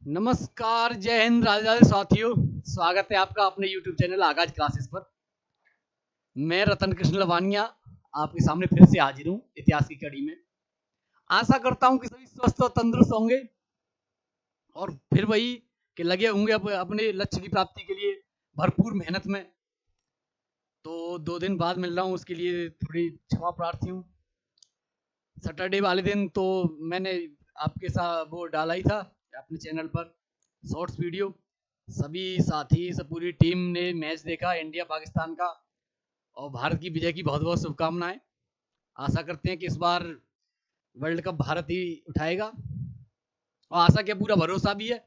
नमस्कार, जय हिंद, राधे राधे साथियों। स्वागत है आपका अपने YouTube चैनल आगाज क्लासेस पर। मैं रतन कृष्ण लवानिया आपके सामने फिर से हाजिर हूँ इतिहास की कड़ी में। आशा करता हूँ कि सभी स्वस्थ और तंदुरुस्त होंगे और फिर वही कि लगे होंगे अपने लक्ष्य की प्राप्ति के लिए भरपूर मेहनत में। तो 2 दिन बाद मिल रहा हूँ, उसके लिए थोड़ी क्षमा प्रार्थी हूँ। सैटरडे वाले दिन तो मैंने आपके साथ वो डाला ही था अपने चैनल पर शॉर्ट्स वीडियो। सभी साथी सब पूरी टीम ने मैच देखा इंडिया पाकिस्तान का और भारत की विजय की बहुत बहुत शुभकामनाएं। आशा करते हैं कि इस बार वर्ल्ड कप भारत ही उठाएगा और आशा क्या पूरा भरोसा भी है।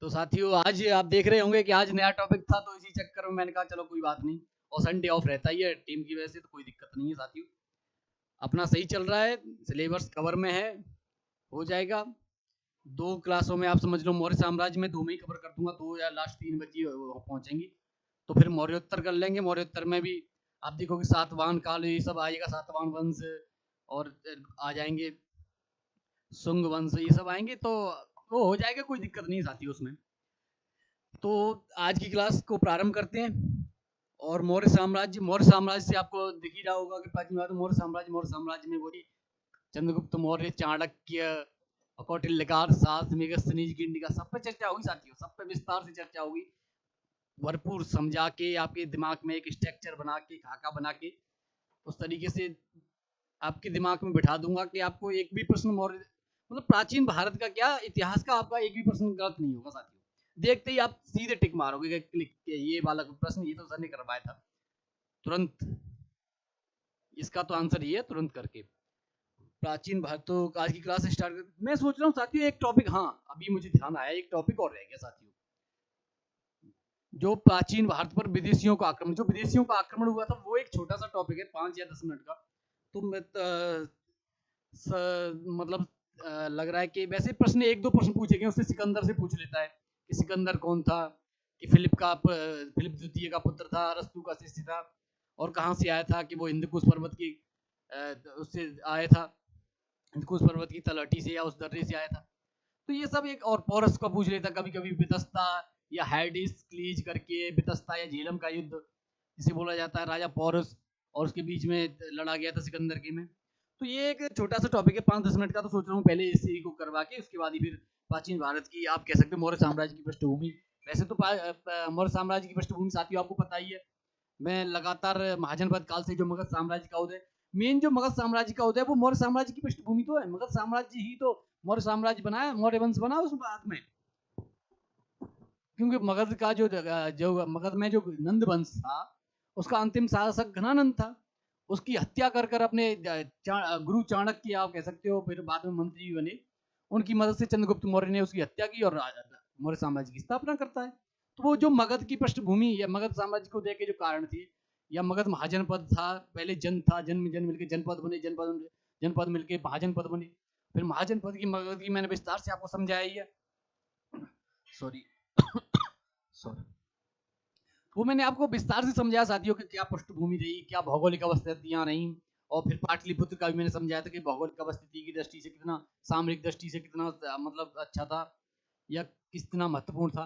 तो साथियों, आज आप देख रहे होंगे कि आज नया टॉपिक था, तो इसी चक्कर में मैंने कहा चलो कोई बात नहीं। और संडे ऑफ रहता ही है टीम की वजह से, तो कोई दिक्कत नहीं है साथियों। अपना सही चल रहा है, सिलेबस कवर में है, हो जाएगा। 2 क्लासों में आप समझ लो मौर्य साम्राज्य में 2 में ही कवर कर दूंगा, 2 या लास्ट 3 बची पहुंचेंगी। तो फिर मौर्योत्तर कर लेंगे। मौर्योत्तर में भी आप देखोगे सातवाहन काल ये सब आएगा, सातवाहन वंश और आ जाएंगे सुंग वंश, ये सब आएंगे तो वो हो जाएगा, कोई दिक्कत नहीं साथी उसमें। तो आज की क्लास को प्रारंभ करते हैं। और मौर्य साम्राज्य से आपको दिख ही रहा होगा कि प्राचीन भारत में मौर्य साम्राज्य में वही चंद्रगुप्त मौर्य, चाणक्य, कौटिल्यकार, शासनिक, खनिज का सब पे चर्चा होगी साथियों, सब पे विस्तार से चर्चा होगी। भरपूर समझा के आपके दिमाग में एक स्ट्रक्चर बना के, खाका बना के, उस तरीके से आपके दिमाग में बिठा दूंगा कि आपको एक भी प्रश्न मौर्य मतलब प्राचीन भारत का क्या इतिहास का आपका एक भी प्रश्न गलत नहीं होगा साथियों। देखते ही आप सीधे टिक मारोगे, क्लिक ये वाला प्रश्न ये तो सर ने करवाया था, तुरंत इसका तो आंसर ये है, तुरंत करके। प्राचीन भारत तो आज की क्लास स्टार्ट कर। मैं सोच रहा हूँ साथियों एक टॉपिक, हाँ अभी मुझे ध्यान आया, एक टॉपिक और रह गया साथियों। जो प्राचीन भारत पर विदेशियों का आक्रमण हुआ था, वो एक छोटा सा टॉपिक है, 5 या 10 मिनट का। तो मैं मतलब लग रहा है कि वैसे प्रश्न एक दो प्रश्न पूछे गए, उससे सिकंदर से पूछ लेता है कि सिकंदर कौन था, कि फिलिप द्वितीय का पुत्र था, अरस्तु का शिष्य था, और कहाँ से आया था, कि वो हिंदकुश पर्वत की उससे आया था, हिंदकुश पर्वत की तलहटी से या उस दर्रे से आया था। तो ये सब एक, और पोरस का पूछ लेता कभी कभी, बितस्ता या हैडिस क्लीज करके, बितस्ता या झेलम का युद्ध जिसे बोला जाता है, राजा पोरस और उसके बीच में लड़ा गया था सिकंदर के में। तो ये एक छोटा सा टॉपिक है 5-10 मिनट का, तो सोच रहा हूँ पहले इसी को करवा के उसके बाद ही फिर प्राचीन भारत की, आप कह सकते हो मौर्य साम्राज्य की पृष्ठभूमि। वैसे तो मौर्य साम्राज्य की पृष्ठभूमि साथियों आपको पता ही है। मैं लगातार महाजनपद काल से जो मगध साम्राज्य का उदय, मेन जो मगध साम्राज्य का उदय, वो मौर्य साम्राज्य की पृष्ठभूमि तो है। मगध साम्राज्य ही तो मौर्य साम्राज्य बनाया, मौर्य वंश बना उस बाद में। क्योंकि मगध का जो मगध में जो नंद वंश था, उसका अंतिम शासक घनानंद था। उसकी हत्या कर कर अपने गुरु चाणक्य आप कह सकते हो, फिर बाद में मंत्री भी बने, उनकी मदद से चंद्रगुप्त मौर्य ने उसकी हत्या की और मौर्य साम्राज्य की स्थापना करता है। तो वो जो मगध की पृष्ठभूमि या मगध साम्राज्य को देखे जो कारण थी, या मगध महाजनपद था, पहले जन था, जन मिलकर जनपद बने, जनपद मिलकर महाजनपद बने, फिर महाजनपद की मगध की मैंने विस्तार से आपको समझाया ही है। सॉरी सॉरी वो मैंने आपको विस्तार से समझाया साथियों कि क्या पृष्ठभूमि रही, क्या भौगोलिक अवस्थितियां रही। और फिर पाटलिपुत्र का भी मैंने समझाया था कि भौगोलिक अवस्थिति की दृष्टि से कितना, सामरिक दृष्टि से कितना मतलब अच्छा था या कितना महत्वपूर्ण था।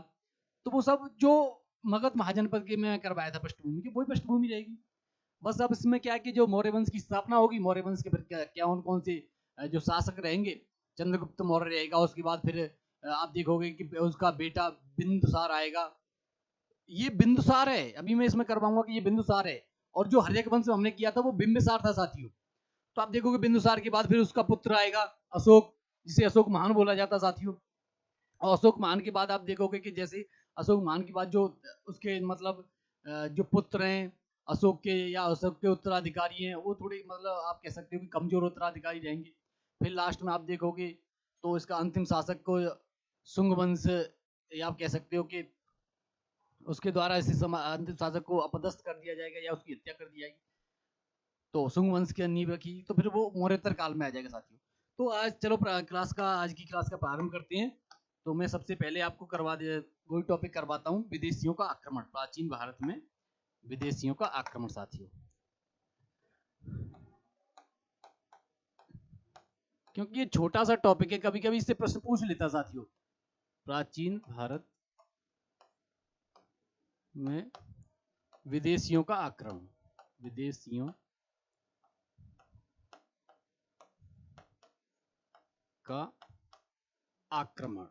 तो वो सब जो मगध महाजनपद के में करवाया था पृष्ठभूमि की, वही पृष्ठभूमि रहेगी। बस अब इसमें क्या है कि जो मौर्य वंश की स्थापना होगी, मौर्य वंश के फिर क्या कौन कौन से जो शासक रहेंगे, चंद्रगुप्त मौर्य रहेगा, उसके बाद फिर आप देखोगे कि उसका बेटा बिंदुसार आएगा। ये बिंदुसार है, अभी मैं इसमें करवाऊंगा कि ये बिंदुसार है। और जो हर्यक वंश हमने किया था वो बिंबिसार था साथियों। तो आप देखोगे बिंदुसार के बाद फिर उसका पुत्र आएगा अशोक, जिसे अशोक महान बोला जाता साथियों। और अशोक महान के बाद आप देखोगे कि जैसे अशोक महान के बाद जो उसके मतलब जो पुत्र हैं अशोक के, या अशोक के उत्तराधिकारी हैं, वो थोड़े मतलब आप कह सकते हो कि कमजोर उत्तराधिकारी रहेंगे। फिर लास्ट में आप देखोगे तो इसका अंतिम शासक को सुंग वंश, या आप कह सकते हो कि उसके द्वारा इसी अंतिम शासक को अपदस्थ कर दिया जाएगा या उसकी हत्या कर दी जाएगी। तो सुंग वंश की नींव रखी, तो फिर वो मौर्योत्तर काल में आ जाएगा साथियों। तो आज चलो आज की क्लास का प्रारंभ करते हैं। तो मैं सबसे पहले आपको वही टॉपिक करवाता हूँ, विदेशियों का आक्रमण, प्राचीन भारत में विदेशियों का आक्रमण साथियों। क्योंकि ये छोटा सा टॉपिक है, कभी कभी इससे प्रश्न पूछ लेता साथियों। प्राचीन भारत में विदेशियों का आक्रमण, विदेशियों का आक्रमण।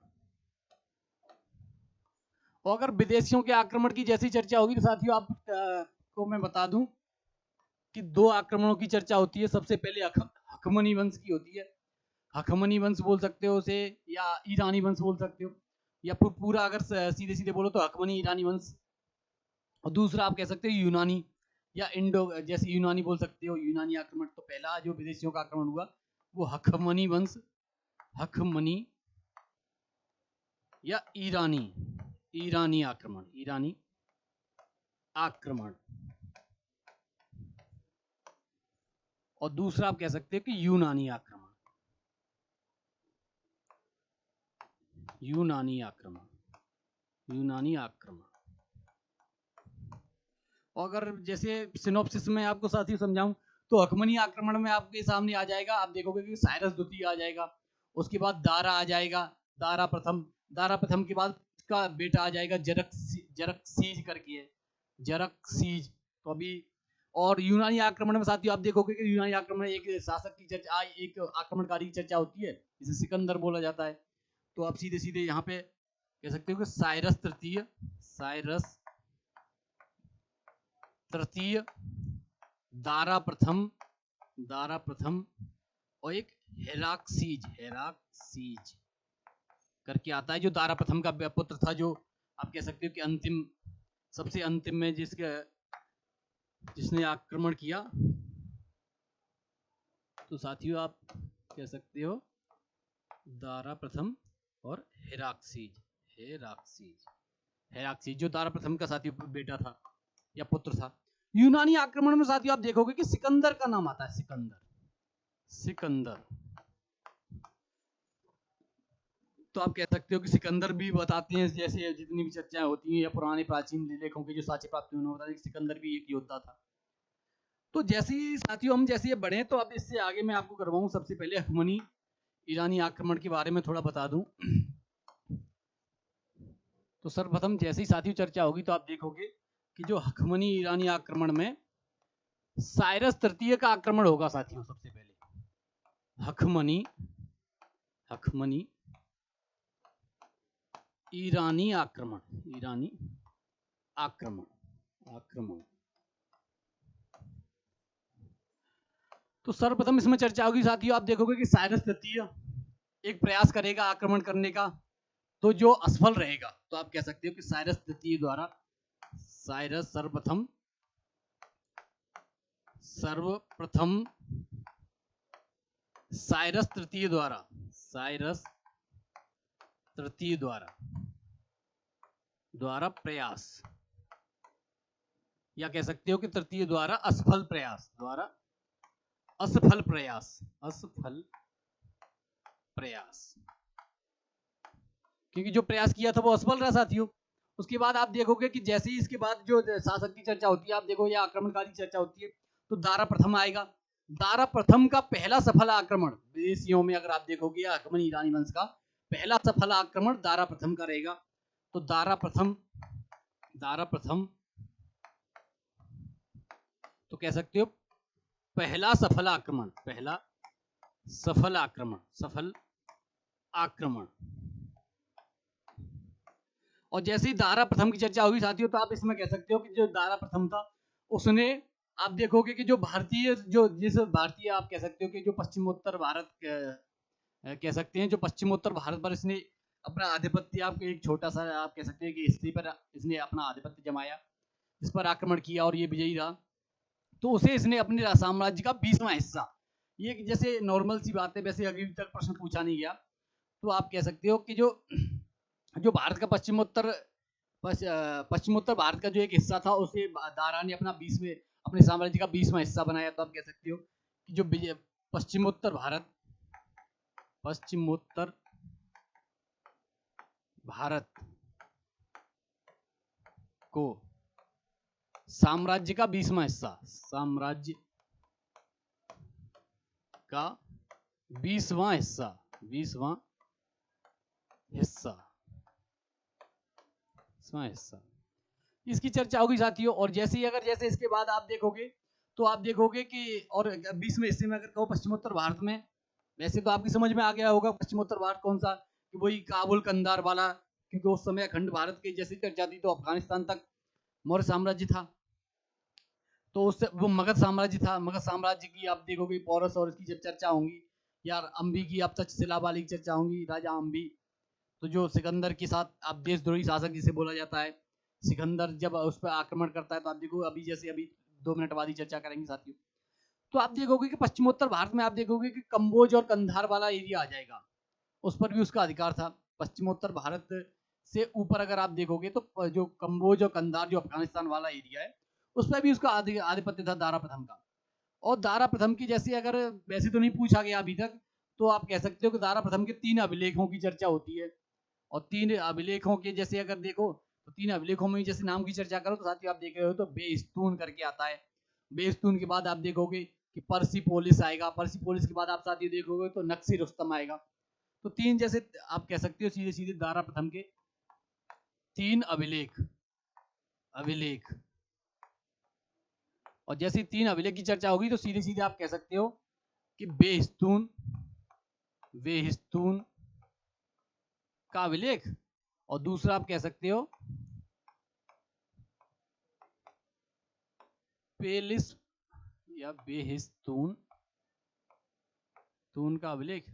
और अगर विदेशियों के आक्रमण की जैसी चर्चा होगी तो साथियों आप को मैं बता दूं कि दो आक्रमणों की चर्चा होती है। सबसे पहले हकमनी वंश की होती है, हकमनी वंश बोल सकते हो उसे, या ईरानी वंश बोल सकते हो, या फिर पूरा अगर सीधे सीधे बोलो तो हकमनी ईरानी वंश। और दूसरा आप कह सकते हो यूनानी या इंडो, जैसे यूनानी बोल सकते हो, यूनानी आक्रमण। तो पहला जो विदेशियों का आक्रमण हुआ वो हकमनी वंश, हकमनी या ईरानी, ईरानी आक्रमण, ईरानी आक्रमण। और दूसरा आप कह सकते हो कि यूनानी आक्रमण, यूनानी आक्रमण, यूनानी आक्रमण। और अगर जैसे सिनॉप्सिस में आपको साथियों समझाऊं तो हकमनी आक्रमण में आपके सामने आ जाएगा, आप देखोगे कि साइरस द्वितीय आ जाएगा, उसके बाद दारा आ जाएगा, दारा प्रथम, दारा प्रथम के बाद का बेटा आ जाएगा जरक्सीज करके है, जरक्सीज। तो अभी और यूनानी आक्रमण में साथियों आप देखोगे कि यूनानी आक्रमण एक शासक की चर्चा, एक आक्रमणकारी की चर्चा होती है जिसे सिकंदर बोला जाता है। तो आप सीधे सीधे यहाँ पे कह सकते हो कि साइरस तृतीय, साइरस तृतीय, दारा प्रथम, दारा प्रथम, और एक हेराक्सीज, हेराक्सीज करके आता है जो दारा प्रथम का पुत्र था, जो आप कह सकते हो कि अंतिम, सबसे अंतिम में जिसने आक्रमण किया। तो साथियों आप कह सकते हो दारा प्रथम और हेराक्सीज, हेराक्सीज, हेराक्सीज जो दारा प्रथम का साथियों बेटा था या पुत्र था। यूनानी आक्रमण में साथियों आप देखोगे कि सिकंदर का नाम आता है, सिकंदर, सिकंदर। तो आप कह सकते हो कि सिकंदर भी बताते हैं, जैसे जितनी भी चर्चाएं होती हैं या पुराने प्राचीन लेखों के जो साक्ष्य प्राप्त हुए बताते हैं कि सिकंदर भी एक योद्धा था। तो जैसे ही साथियों हम जैसे ये बढ़े तो अब इससे आगे मैं आपको करवाऊं, सबसे पहले हकमनी ईरानी आक्रमण के बारे में थोड़ा बता दूं। तो सर्वप्रथम जैसे ही साथियों चर्चा होगी तो आप देखोगे कि जो हकमनी ईरानी आक्रमण में साइरस तृतीय का आक्रमण होगा साथियों। सबसे पहले हकमनी, हकमनी ईरानी आक्रमण, ईरानी आक्रमण, आक्रमण। तो सर्वप्रथम इसमें चर्चा होगी साथियों, आप देखोगे कि साइरस तृतीय एक प्रयास करेगा आक्रमण करने का, तो जो असफल रहेगा। तो आप कह सकते हो कि साइरस तृतीय द्वारा, साइरस सर्वप्रथम, सर्वप्रथम साइरस तृतीय द्वारा, साइरस तृतीय द्वारा प्रयास, या कह सकते हो कि तृतीय द्वारा असफल प्रयास, द्वारा असफल प्रयास, असफल प्रयास, क्योंकि जो प्रयास किया था वो असफल रहा साथियों। उसके बाद आप देखोगे कि जैसे ही इसके बाद जो शासक की चर्चा होती है, आप देखो या आक्रमणकारी चर्चा होती है, तो दारा प्रथम आएगा। दारा प्रथम का पहला सफल आक्रमण विदेशियों में अगर आप देखोगे हकमनी ईरानी वंश का पहला सफल आक्रमण दारा प्रथम का रहेगा। तो दारा प्रथम, दारा प्रथम तो कह सकते हो पहला सफल आक्रमण, पहला सफल आक्रमण, सफल आक्रमण। और जैसे ही दारा प्रथम की चर्चा होगी साथियों तो आप इसमें कह सकते हो कि जो दारा प्रथम था उसने, आप देखोगे कि जो भारतीय, जो जिस भारतीय आप कह सकते हो कि जो पश्चिमोत्तर भारत कह सकते हैं, जो पश्चिमोत्तर भारत पर इसने अपना आधिपत्य, आप एक छोटा सा आप कह सकते हैं कि हिस्से पर इसने अपना आधिपत्य जमाया, इस पर आक्रमण किया और ये विजयी रहा। तो उसे इसने अपने साम्राज्य का 20वां हिस्सा, ये जैसे नॉर्मल सी बात है, वैसे अभी तक प्रश्न पूछा नहीं गया, तो आप कह सकते हो कि जो भारत का पश्चिमोत्तर भारत का जो एक हिस्सा था उसे दारा ने अपना 20वें, अपने साम्राज्य का 20वां हिस्सा बनाया। तो आप कह सकते हो कि जो पश्चिमोत्तर भारत, पश्चिमोत्तर भारत को साम्राज्य का 20वां हिस्सा, साम्राज्य का 20वां हिस्सा, 20वां हिस्सा 20वां हिस्सा, इसकी चर्चा होगी साथियों। और जैसे ही अगर जैसे इसके बाद आप देखोगे तो आप देखोगे कि और 20वें हिस्से में अगर कहो पश्चिमोत्तर भारत में, वैसे तो आपकी समझ में आ गया होगा पश्चिमोत्तर भारत कौन सा, कि वही काबुल कंधार वाला, क्योंकि उस समय अखंड भारत की जैसी चर्चा थी तो अफगानिस्तान तक मौर्य साम्राज्य था, तो उससे वो मगध साम्राज्य था। मगध साम्राज्य की आप देखोगे पौरस और इसकी जब चर्चा होंगी, यार अंबी की अब तक्षशिला वाली की चर्चा होंगी, राजा अंबी, तो जो सिकंदर के साथ आप देशद्रोही शासक जिसे बोला जाता है, सिकंदर जब उस पर आक्रमण करता है, तो आप देखो अभी जैसे अभी 2 मिनट बाद ही चर्चा करेंगे साथियों, तो आप देखोगे कि पश्चिमोत्तर भारत में आप देखोगे कि कम्बोज और कंधार वाला एरिया आ जाएगा, उस पर भी उसका अधिकार था। पश्चिमोत्तर भारत से ऊपर अगर आप देखोगे तो जो कम्बोज और कंधार जो अफगानिस्तान वाला एरिया है, उस पर भी उसका आधिपत्य था दारा प्रथम का। और दारा प्रथम की जैसे अगर वैसे तो नहीं पूछा गया अभी तक, तो आप कह सकते हो कि दारा प्रथम के 3 अभिलेखों की चर्चा होती है। और 3 अभिलेखों के जैसे अगर देखो तो 3 अभिलेखों में जैसे नाम की चर्चा करो तो साथियों आप देख रहे हो तो बेस्तून करके आता है। बेस्तून के बाद आप देखोगे कि पर्सिपोलिस आएगा, पर्सिपोलिस के बाद आप साथियों देखोगे तो नक्सी रुस्तम आएगा। तो 3 जैसे आप कह सकते हो सीधे सीधे दारा प्रथम के 3 अभिलेख। और जैसे 3 अभिलेख की चर्चा होगी तो सीधे सीधे आप कह सकते हो कि बेस्तून का अभिलेख, और दूसरा आप कह सकते हो पेलिस या बेहिस्तून का अभिलेख,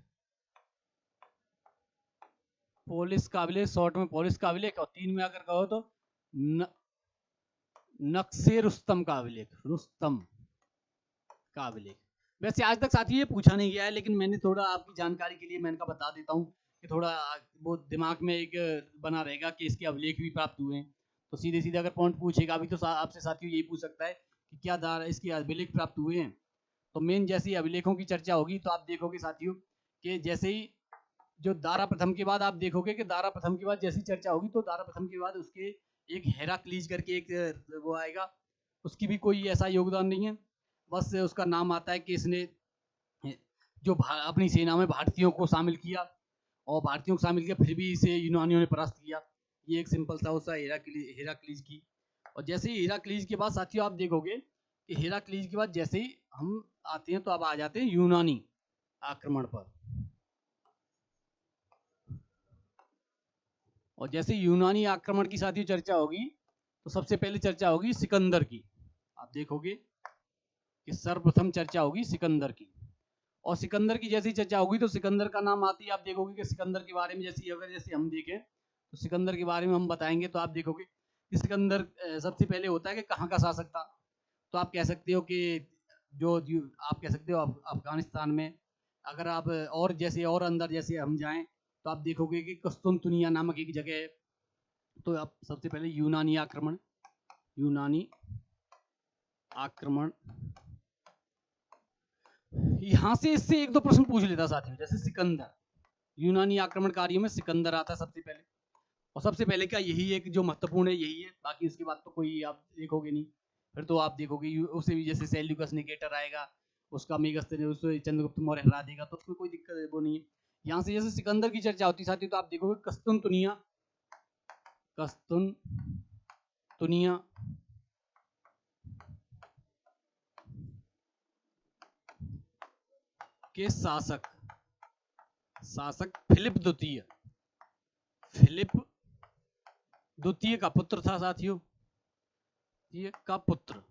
पोलिस का अभिलेख, शॉर्ट में पोलिस का अभिलेख, और 3 में अगर कहो तो नक्शे रुस्तम का अभिलेख, रुस्तम का अभिलेख। वैसे आज तक साथी ये पूछा नहीं गया है, लेकिन मैंने थोड़ा आपकी जानकारी के लिए मैंने कहा बता देता हूँ कि थोड़ा वो दिमाग में एक बना रहेगा कि इसके अभिलेख भी प्राप्त हुए हैं। तो सीधे सीधे अगर पॉइंट पूछेगा अभी तो आपसे साथियों यही पूछ सकता है कि क्या दारा इसके अभिलेख प्राप्त हुए हैं। तो मेन जैसे ही अभिलेखों की चर्चा होगी तो आप देखोगे साथियों कि जैसे ही जो दारा प्रथम के बाद आप देखोगे कि दारा प्रथम के बाद जैसी चर्चा होगी तो दारा प्रथम के बाद उसके एक हेराक्लीज करके एक वो आएगा, उसकी भी कोई ऐसा योगदान नहीं है, बस उसका नाम आता है कि इसने जो अपनी सेना में भारतीयों को शामिल किया, और भारतीयों को शामिल किया फिर भी इसे यूनानियों ने परास्त किया। ये एक सिंपल सा उसका हेराक्लीज की। और जैसे ही हेराक्लीज के बाद साथियों आप देखोगे कि हेराक्लीज के बाद जैसे ही हम आते हैं तो अब आ जाते हैं यूनानी आक्रमण पर। और जैसे यूनानी आक्रमण की साथियों चर्चा होगी तो सबसे पहले चर्चा होगी सिकंदर की। आप देखोगे कि सर्वप्रथम चर्चा होगी सिकंदर की, और सिकंदर की जैसी चर्चा होगी तो सिकंदर का नाम आती है, आप देखोगे कि सिकंदर के बारे में जैसे अगर जैसे हम देखें तो सिकंदर के बारे में हम बताएंगे तो आप देखोगे कि सिकंदर सबसे पहले होता है कि कहाँ का शासक था। तो आप कह सकते हो कि आप कह सकते हो अफगानिस्तान में, अगर आप और जैसे और अंदर जैसे हम जाएं तो आप देखोगे कि कुस्तुनतुनिया नामक एक जगह है। तो आप सबसे पहले यूनानी आक्रमण यहाँ से इससे 1-2 प्रश्न पूछ लेता साथियों। जैसे सिकंदर, यूनानी आक्रमणकारियों में सिकंदर आता है सबसे पहले, और सबसे पहले का यही एक जो महत्वपूर्ण है यही है, बाकी उसके बाद तो कोई आप देखोगे नहीं। फिर तो आप देखोगे उसे भी जैसे सेल्यूकस निकेटर आएगा, उसका मेगस्तर उसे चंद्रगुप्त मौर्य हरा देगा, तो उसमें कोई दिक्कत वो नहीं है। यहाँ से जैसे सिकंदर की चर्चा होती साथियों तो आप देखोगे कस्तुनतुनिया के शासक फिलिप द्वितीय का पुत्र था साथियों, ये का पुत्र।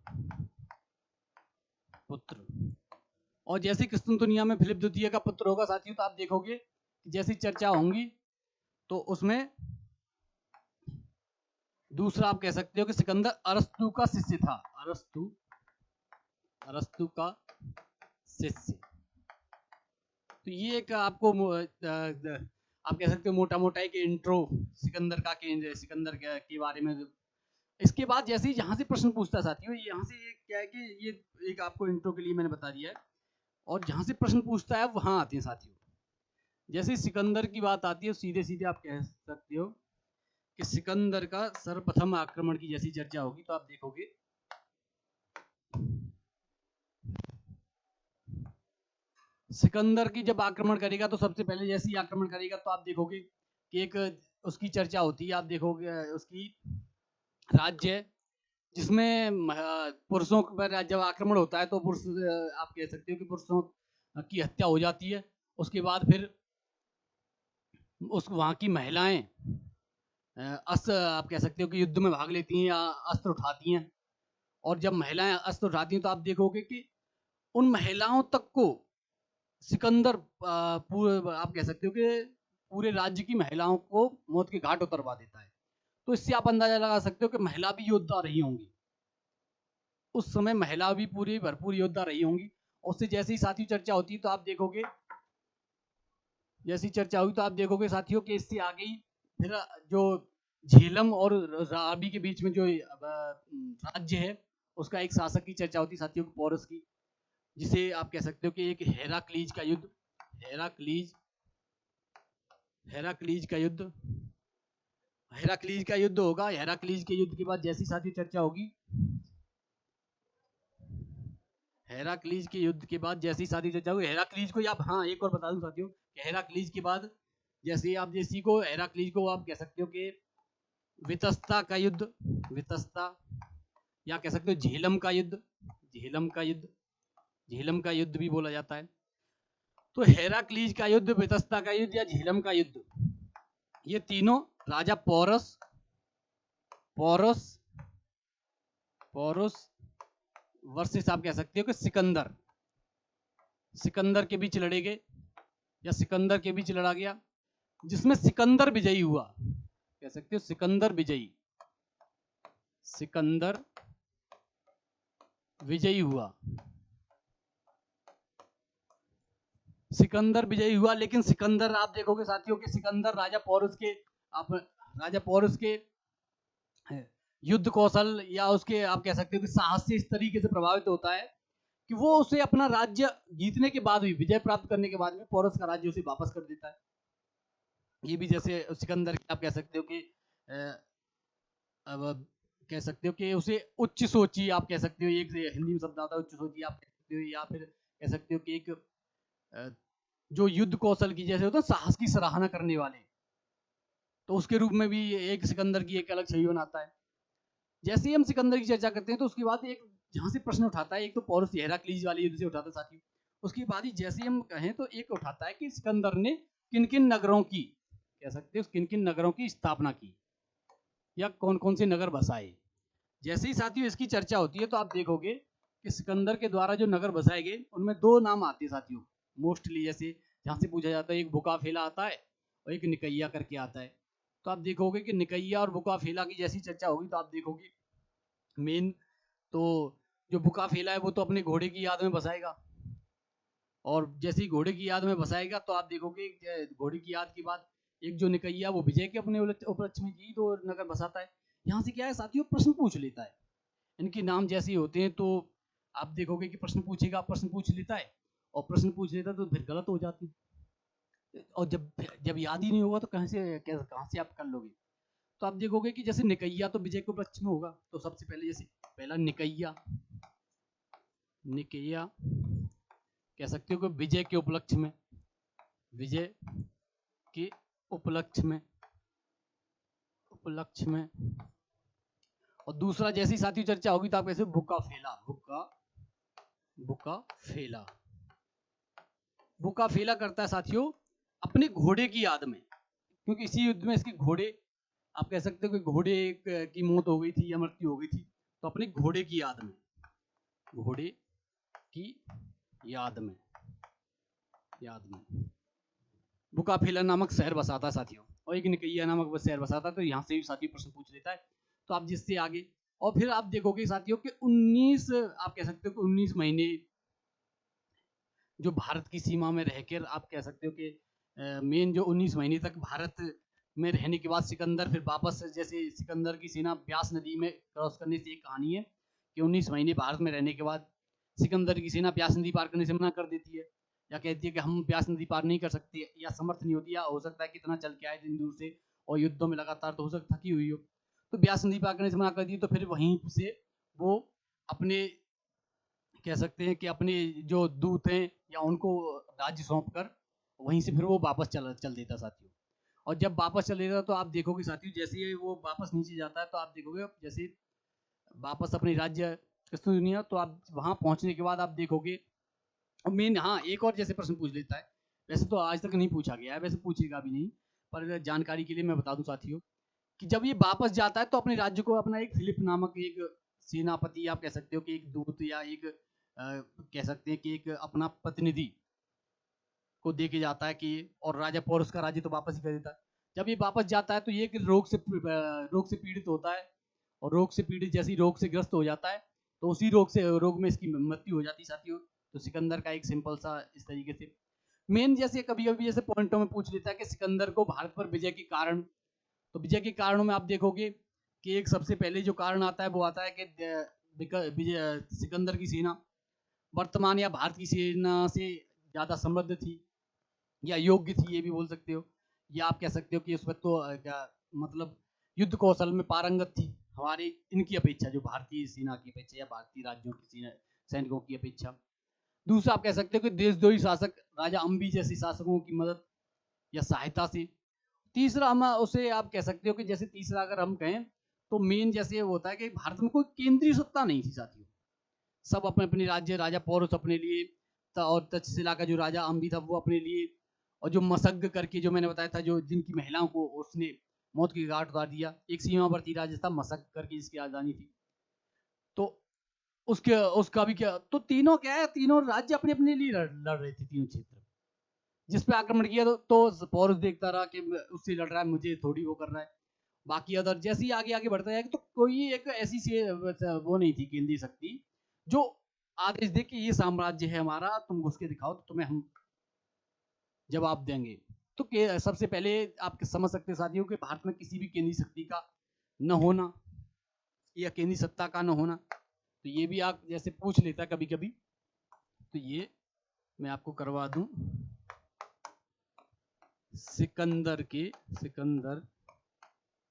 और जैसे किस्तुनतुनिया में फिलिप द्वितीय का पुत्र होगा साथियों तो आप देखोगे कि जैसी चर्चा होंगी तो उसमें दूसरा आप कह सकते हो कि सिकंदर अरस्तु का शिष्य था, अरस्तु का शिष्य। तो ये एक आपको आप कह सकते हो मोटा मोटा एक इंट्रो सिकंदर के बारे में। इसके बाद जैसे ही यहाँ से प्रश्न पूछता साथियों, यहाँ से क्या है कि ये एक आपको इंट्रो के लिए मैंने बता दिया है, और जहाँ से प्रश्न पूछता है वहां आते हैं साथियों। जैसे सिकंदर की बात आती है सीधे सीधे आप कह सकते हो कि सिकंदर का सर्वप्रथम आक्रमण की जैसी चर्चा होगी तो आप देखोगे सिकंदर की जब आक्रमण करेगा तो सबसे पहले जैसे ही आक्रमण करेगा तो आप देखोगे कि एक उसकी चर्चा होती है, आप देखोगे उसकी राज्य है, जिसमें पुरुषों पर जब आक्रमण होता है तो पुरुष आप कह सकते हो कि पुरुषों की हत्या हो जाती है। उसके बाद फिर उस वहाँ की महिलाएं अस्त्र आप कह सकते हो कि युद्ध में भाग लेती हैं या अस्त्र उठाती हैं। और जब महिलाएं अस्त्र उठाती हैं तो आप देखोगे कि उन महिलाओं तक को सिकंदर पूरे आप कह सकते हो कि पूरे राज्य की महिलाओं को मौत के घाट उतरवा देता है। तो इससे आप अंदाजा लगा सकते हो कि महिला भी योद्धा रही होंगी उस समय, महिला भी पूरी भरपूर योद्धा रही होंगी। उससे जैसे ही साथियों चर्चा होती है तो आप देखोगे, जैसी चर्चा हुई तो आप देखोगे साथियों कि इससे आगे ही फिर जो झेलम और राबी के बीच में जो राज्य है उसका एक शासक की चर्चा होती है साथियों की, पोरस की, जिसे आप कह सकते हो कि एक हेराक्लीज का युद्ध, हेराक्लीज का युद्ध, हेराक्लीज का युद्ध होगा। हेराक्लीज के युद्ध के बाद जैसी साथी चर्चा होगी, हेराक्लीज के युद्ध के बाद जैसी साथी चर्चा होगी, हेराक्लीज को आप, हाँ एक और बता दूं साथियों कि हेराक्लीज के बाद जैसे आप जैसी को हेराक्लीज को आप कह सकते हो कि वितस्ता का युद्ध, वितस्ता, या कह सकते हो झेलम का युद्ध, झेलम का युद्ध, झेलम का युद्ध भी बोला जाता है। तो हेराक्लीज का युद्ध, वितस्ता का युद्ध या झेलम का युद्ध, ये तीनों राजा पोरस वर्सेस आप कह सकते हो कि सिकंदर, सिकंदर के बीच लड़े गए या सिकंदर के बीच लड़ा गया, जिसमें सिकंदर विजयी हुआ। कह सकते हो सिकंदर विजयी, सिकंदर विजयी हुआ, सिकंदर विजयी हुआ। लेकिन सिकंदर आप देखोगे साथियों कि सिकंदर राजा पोरस के, आप राजा पोरस के युद्ध कौशल या उसके आप कह सकते हो कि साहस से इस तरीके से प्रभावित होता है कि वो उसे अपना राज्य जीतने के बाद भी, विजय प्राप्त करने के बाद में पोरस का राज्य उसे वापस कर देता है। ये भी जैसे सिकंदर आप कह सकते हो कि अब कह सकते हो कि उसे उच्च सोची, आप कह सकते हो, एक हिंदी में शब्द आता है उच्च सोची, आप कह सकते हो, या फिर कह सकते हो कि एक जो युद्ध कौशल की जैसे होता है साहस की सराहना करने वाले, तो उसके रूप में भी एक सिकंदर की एक अलग छवि बनाता है। जैसे ही हम सिकंदर की चर्चा करते हैं तो उसके बाद एक जहां से प्रश्न उठाता है, एक तो पोरस हेराक्लीज वाली युद्ध से उठाता है साथियों, उसके बाद ही जैसे ही हम कहें तो एक उठाता है कि सिकंदर ने किन किन नगरों की, कह सकते हो किन किन नगरों की स्थापना की या कौन कौन से नगर बसाए। जैसे ही साथियों इसकी चर्चा होती है तो आप देखोगे कि सिकंदर के द्वारा जो नगर बसाए गए उनमें दो नाम आते हैं साथियों मोस्टली, जैसे जहां से पूछा जाता है, एक बुकाफेला आता है और एक निकैया करके आता है। तो आप देखोगे कि निकैया और बुकाफेला की जैसी चर्चा होगी तो आप देखोगे मेन तो जो बुकाफेला है वो तो अपने घोड़े की याद में बसाएगा, और जैसे ही घोड़े की याद में बसाएगा तो आप देखोगे घोड़े की याद के बाद एक जो निकैया वो विजय के अपने उपलक्ष्य में जीत और नगर बसाता है। यहाँ से क्या है साथियों, प्रश्न पूछ लेता है, इनके नाम जैसे होते हैं तो आप देखोगे कि प्रश्न पूछेगा, प्रश्न पूछ लेता है, और प्रश्न पूछ लेता है तो फिर गलत हो जाती है, और जब जब याद ही नहीं होगा तो कहाँ से आप कर लोगे। तो आप देखोगे कि जैसे निकैया तो विजय के उपलक्ष्य में होगा, तो सबसे पहले जैसे पहला निकैया, निकैया कह सकते हो कि विजय के उपलक्ष्य में, विजय के उपलक्ष्य में, उपलक्ष्य में। और दूसरा जैसी साथी चर्चा होगी तो आप कैसे बुकाफेला, बुकाफेला, बुकाफेला करता है साथियों अपने घोड़े की याद में, क्योंकि इसी युद्ध में इसके घोड़े आप कह सकते हो कि घोड़े की मौत हो गई थी या मृत्यु हो गई थी, तो अपने घोड़े की याद में, घोड़े की याद में, बुकाफेला नामक शहर बसाता है साथियों, और एक निकैया नामक शहर बसाता है। तो यहाँ से भी साथियों प्रश्न पूछ लेता है। तो आप जिससे आगे, और फिर आप देखोगे साथियों कि 19 आप कह सकते हो कि 19 महीने जो भारत की सीमा में रहकर आप कह सकते हो कि मेन जो 19 महीने तक भारत में रहने के बाद सिकंदर फिर वापस, जैसे सिकंदर की सेना ब्यास नदी में क्रॉस करने से एक कहानी है कि 19 महीने भारत में रहने के बाद सिकंदर की सेना ब्यास नदी पार करने से मना कर देती है, या कहती है कि हम ब्यास नदी पार नहीं कर सकते, या समर्थ नहीं होती, या हो सकता है कितना चल के आए दिन दूर से और युद्धों में लगातार तो हो सकता थकी हुई हो, तो ब्यास नदी पार करने से मना कर दी। तो फिर वहीं से वो अपने कह सकते हैं कि अपने जो दूत हैं या उनको राज्य सौंप कर वहीं से फिर वो वापस चल देता साथियों। और जब वापस चलेगा तो आप देखोगे साथियों, जैसे ही वो वापस नीचे जाता है तो आप देखोगे जैसे वापस अपने राज्य कृष्ण दुनिया, तो आप वहां पहुंचने के बाद आप देखोगे। और मेन, हाँ, एक और जैसे प्रश्न पूछ लेता है, वैसे तो आज तक नहीं पूछा गया है, वैसे पूछेगा भी नहीं, पर जानकारी के लिए मैं बता दूं साथियों कि जब ये वापस जाता है तो अपने राज्य को अपना एक फिलिप नामक एक सेनापति, आप कह सकते हो कि एक दूत, या एक कह सकते हैं कि एक अपना प्रतिनिधि को दे के जाता है कि, और राजा पोरस का राज्य तो वापस ही कर देता है। जब ये वापस जाता है तो ये एक रोग से पीड़ित होता है, और रोग से पीड़ित, जैसे ही रोग से ग्रस्त हो जाता है तो उसी रोग में इसकी मृत्यु हो जाती है साथियों। तो सिकंदर का एक सिंपल सा इस तरीके से मेन, जैसे कभी कभी जैसे पॉइंटों में पूछ लेता है कि सिकंदर को भारत पर विजय के कारण, तो विजय के कारणों में आप देखोगे कि एक सबसे पहले जो कारण आता है वो आता है कि सिकंदर की सेना वर्तमान या भारत की सेना से ज्यादा समृद्ध थी, या योग्य थी, ये भी बोल सकते हो, या आप कह सकते हो कि उस वक्त तो क्या मतलब युद्ध कौशल में पारंगत थी हमारे इनकी अपेक्षा, जो भारतीय सेना की अपेक्षा या भारतीय राज्यों की सैनिकों की अपेक्षा। दूसरा आप कह सकते हो कि देशद्रोही शासक राजा अंबी जैसे शासकों की मदद या सहायता से। तीसरा हम उसे आप कह सकते हो कि जैसे तीसरा अगर हम कहें तो मेन जैसे होता है कि भारत में कोई केंद्रीय सत्ता नहीं थी साथियों, सब अपने अपने राज्य, राजा पौरुष अपने लिए और तक्षशिला का जो राजा अंबी था वो अपने लिए, और जो मसग्ग करके जो मैंने बताया था, जो जिनकी महिलाओं को उसने मौत की घाट उतार दिया, एक सीमावर्ती राज्य था मसग्ग करके जिसकी राजधानी थी। तो उसके उसका भी क्या, तो तीनों क्या है, तीनों राज्य अपने अपने लिए लड़ रहे थे, तीनों क्षेत्र जिस पे आक्रमण किया तो पौरुष देखता रहा कि उससे लड़ रहा है, मुझे थोड़ी वो कर रहा है। बाकी अदर जैसे ही आगे आगे बढ़ता है तो कोई एक ऐसी वो नहीं थी केंद्रीय शक्ति जो आदेश दे कि ये साम्राज्य है हमारा, तुम घुस के दिखाओ तो तुम्हें हम जवाब देंगे। तो सबसे पहले आप समझ सकते हैं साथियों कि भारत में किसी भी केंद्रीय शक्ति का न होना या केंद्रीय सत्ता का न होना, तो ये भी आप जैसे पूछ लेता कभी कभी, तो ये मैं आपको करवा दूं। सिकंदर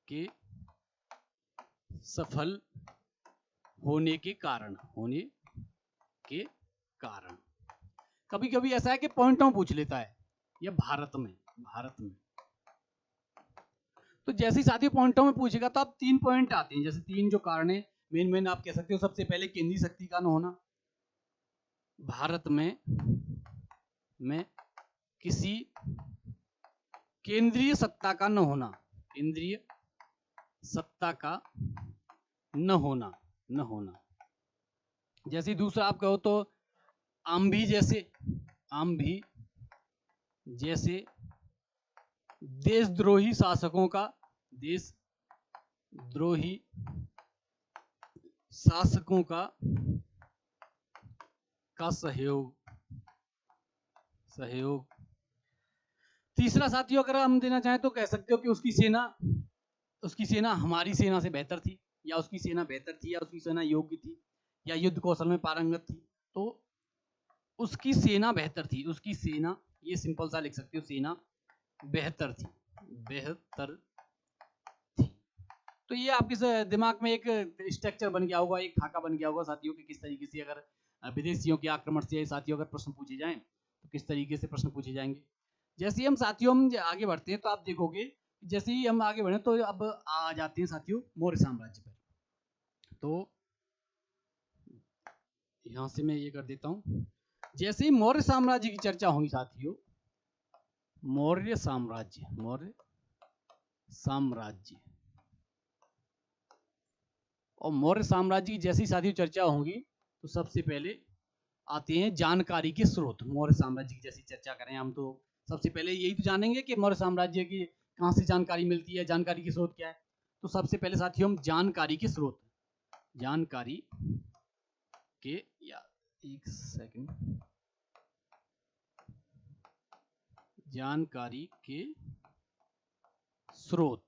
के सफल होने के कारण कभी कभी ऐसा है कि पॉइंटों पूछ लेता है, या भारत में तो जैसे ही साथी पॉइंटों में पूछेगा तो आप 3 पॉइंट आते हैं, जैसे 3 जो कारण है मेन आप कह सकते हो। सबसे पहले केंद्रीय शक्ति का न होना, भारत में किसी केंद्रीय सत्ता का न होना, केंद्रीय सत्ता का न होना। जैसे दूसरा आप कहो तो आंभी जैसे देशद्रोही शासकों का सहयोग। तीसरा साथियों अगर हम देना चाहें तो कह सकते हो कि उसकी सेना हमारी सेना से बेहतर थी, या उसकी सेना बेहतर थी, या उसकी सेना योग्य थी, या युद्ध कौशल में पारंगत थी। तो उसकी सेना बेहतर थी, उसकी सेना, ये सिंपल सा लिख सकते हो, सेना बेहतर थी। तो ये आपके दिमाग में एक स्ट्रक्चर बन गया होगा, एक खाका बन गया होगा साथियों कि किस तरीके से अगर विदेशियों के आक्रमण से साथियों अगर प्रश्न पूछे जाएं तो किस तरीके से प्रश्न पूछे जाएंगे। जैसे ही हम साथियों हम आगे बढ़ते हैं तो आप देखोगे जैसे ही हम आगे बढ़े तो अब आ जाते हैं साथियों मौर्य साम्राज्य पर। तो यहां से मैं ये कर देता हूं, जैसे ही मौर्य साम्राज्य की चर्चा होगी साथियों, मौर्य साम्राज्य और मौर्य साम्राज्य की जैसी साथियों चर्चा होगी तो सबसे पहले आते हैं जानकारी के स्रोत। मौर्य साम्राज्य की जैसी चर्चा करें हम तो सबसे पहले यही तो जानेंगे कि मौर्य साम्राज्य की कहां से जानकारी मिलती है, जानकारी के स्रोत क्या है। तो सबसे पहले साथियों हम जानकारी के स्रोत, जानकारी के, या एक सेकंड, जानकारी के स्रोत।